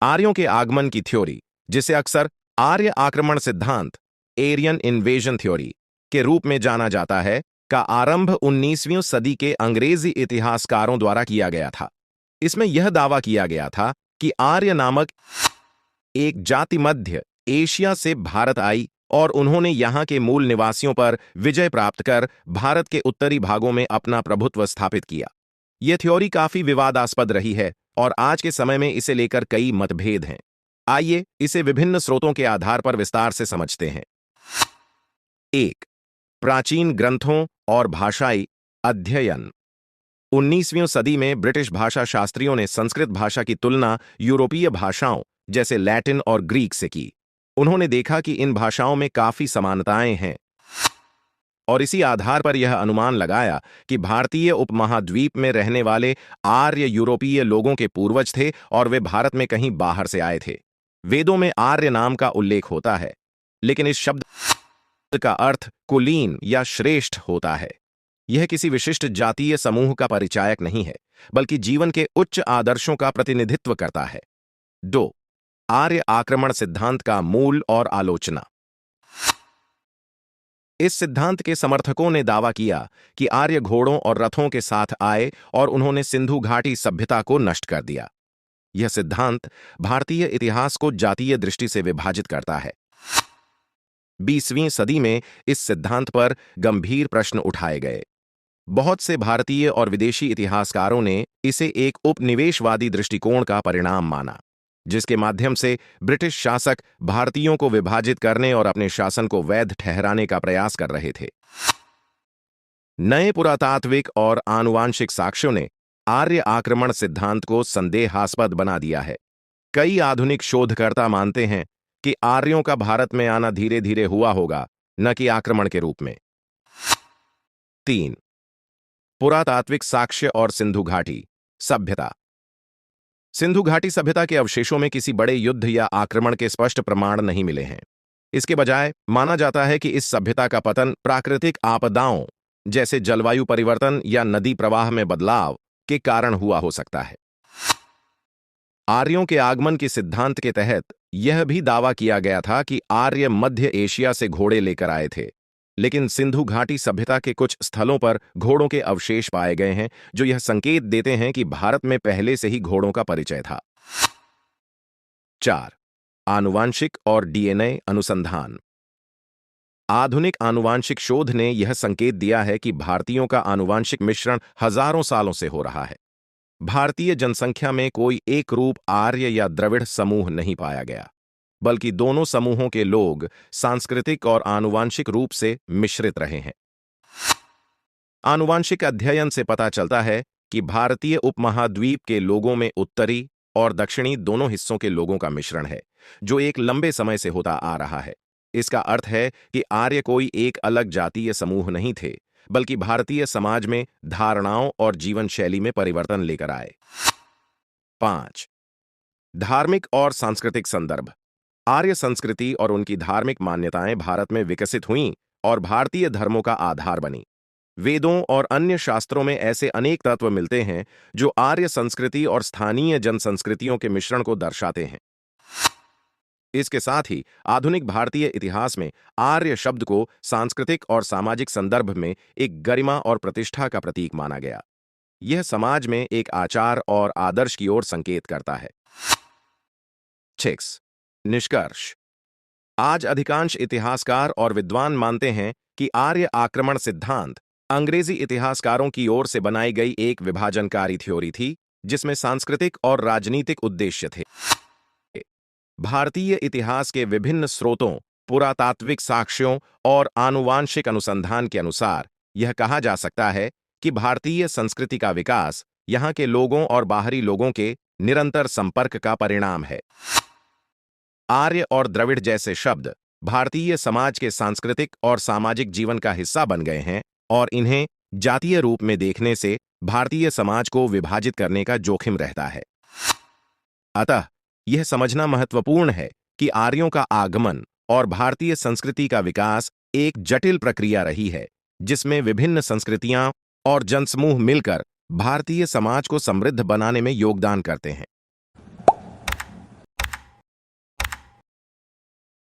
आर्यों के आगमन की थ्योरी, जिसे अक्सर आर्य आक्रमण सिद्धांत एरियन इन्वेजन थ्योरी के रूप में जाना जाता है, का आरंभ 19वीं सदी के अंग्रेजी इतिहासकारों द्वारा किया गया था। इसमें यह दावा किया गया था कि आर्य नामक एक जाति मध्य एशिया से भारत आई और उन्होंने यहाँ के मूल निवासियों पर विजय प्राप्त कर भारत के उत्तरी भागों में अपना प्रभुत्व स्थापित किया। यह थ्योरी काफी विवादास्पद रही है और आज के समय में इसे लेकर कई मतभेद हैं। आइए इसे विभिन्न स्रोतों के आधार पर विस्तार से समझते हैं। 1. प्राचीन ग्रंथों और भाषाई अध्ययन। 19वीं सदी में ब्रिटिश भाषा शास्त्रियों ने संस्कृत भाषा की तुलना यूरोपीय भाषाओं जैसे लैटिन और ग्रीक से की। उन्होंने देखा कि इन भाषाओं में काफी समानताएं हैं और इसी आधार पर यह अनुमान लगाया कि भारतीय उपमहाद्वीप में रहने वाले आर्य यूरोपीय लोगों के पूर्वज थे और वे भारत में कहीं बाहर से आए थे। वेदों में आर्य नाम का उल्लेख होता है, लेकिन इस शब्द का अर्थ कुलीन या श्रेष्ठ होता है। यह किसी विशिष्ट जातीय समूह का परिचायक नहीं है, बल्कि जीवन के उच्च आदर्शों का प्रतिनिधित्व करता है। 2. आर्य आक्रमण सिद्धांत का मूल और आलोचना। इस सिद्धांत के समर्थकों ने दावा किया कि आर्य घोड़ों और रथों के साथ आए और उन्होंने सिंधु घाटी सभ्यता को नष्ट कर दिया। यह सिद्धांत भारतीय इतिहास को जातीय दृष्टि से विभाजित करता है। 20वीं सदी में इस सिद्धांत पर गंभीर प्रश्न उठाए गए। बहुत से भारतीय और विदेशी इतिहासकारों ने इसे एक उपनिवेशवादी दृष्टिकोण का परिणाम माना, जिसके माध्यम से ब्रिटिश शासक भारतीयों को विभाजित करने और अपने शासन को वैध ठहराने का प्रयास कर रहे थे। नए पुरातात्विक और आनुवांशिक साक्ष्यों ने आर्य आक्रमण सिद्धांत को संदेहास्पद बना दिया है। कई आधुनिक शोधकर्ता मानते हैं कि आर्यों का भारत में आना धीरे धीरे हुआ होगा, न कि आक्रमण के रूप में। 3. पुरातात्विक साक्ष्य और सिंधु घाटी सभ्यता। सिंधु घाटी सभ्यता के अवशेषों में किसी बड़े युद्ध या आक्रमण के स्पष्ट प्रमाण नहीं मिले हैं। इसके बजाय माना जाता है कि इस सभ्यता का पतन प्राकृतिक आपदाओं जैसे जलवायु परिवर्तन या नदी प्रवाह में बदलाव के कारण हुआ हो सकता है। आर्यों के आगमन के सिद्धांत के तहत यह भी दावा किया गया था कि आर्य मध्य एशिया से घोड़े लेकर आए थे, लेकिन सिंधु घाटी सभ्यता के कुछ स्थलों पर घोड़ों के अवशेष पाए गए हैं, जो यह संकेत देते हैं कि भारत में पहले से ही घोड़ों का परिचय था। 4. आनुवांशिक और डीएनए अनुसंधान। आधुनिक आनुवांशिक शोध ने यह संकेत दिया है कि भारतीयों का आनुवांशिक मिश्रण हजारों सालों से हो रहा है। भारतीय जनसंख्या में कोई एक रूप आर्य या द्रविड़ समूह नहीं पाया गया, बल्कि दोनों समूहों के लोग सांस्कृतिक और आनुवांशिक रूप से मिश्रित रहे हैं। आनुवांशिक अध्ययन से पता चलता है कि भारतीय उपमहाद्वीप के लोगों में उत्तरी और दक्षिणी दोनों हिस्सों के लोगों का मिश्रण है, जो एक लंबे समय से होता आ रहा है। इसका अर्थ है कि आर्य कोई एक अलग जातीय समूह नहीं थे, बल्कि भारतीय समाज में धारणाओं और जीवन शैली में परिवर्तन लेकर आए। 5. धार्मिक और सांस्कृतिक संदर्भ। आर्य संस्कृति और उनकी धार्मिक मान्यताएं भारत में विकसित हुईं और भारतीय धर्मों का आधार बनी। वेदों और अन्य शास्त्रों में ऐसे अनेक तत्व मिलते हैं जो आर्य संस्कृति और स्थानीय जनसंस्कृतियों के मिश्रण को दर्शाते हैं। इसके साथ ही आधुनिक भारतीय इतिहास में आर्य शब्द को सांस्कृतिक और सामाजिक संदर्भ में एक गरिमा और प्रतिष्ठा का प्रतीक माना गया। यह समाज में एक आचार और आदर्श की ओर संकेत करता है। 6. निष्कर्ष। आज अधिकांश इतिहासकार और विद्वान मानते हैं कि आर्य आक्रमण सिद्धांत अंग्रेजी इतिहासकारों की ओर से बनाई गई एक विभाजनकारी थ्योरी थी, जिसमें सांस्कृतिक और राजनीतिक उद्देश्य थे। भारतीय इतिहास के विभिन्न स्रोतों, पुरातात्विक साक्ष्यों और आनुवांशिक अनुसंधान के अनुसार यह कहा जा सकता है कि भारतीय संस्कृति का विकास यहाँ के लोगों और बाहरी लोगों के निरंतर संपर्क का परिणाम है। आर्य और द्रविड़ जैसे शब्द भारतीय समाज के सांस्कृतिक और सामाजिक जीवन का हिस्सा बन गए हैं और इन्हें जातीय रूप में देखने से भारतीय समाज को विभाजित करने का जोखिम रहता है। अतः यह समझना महत्वपूर्ण है कि आर्यों का आगमन और भारतीय संस्कृति का विकास एक जटिल प्रक्रिया रही है, जिसमें विभिन्न संस्कृतियां और जनसमूह मिलकर भारतीय समाज को समृद्ध बनाने में योगदान करते हैं।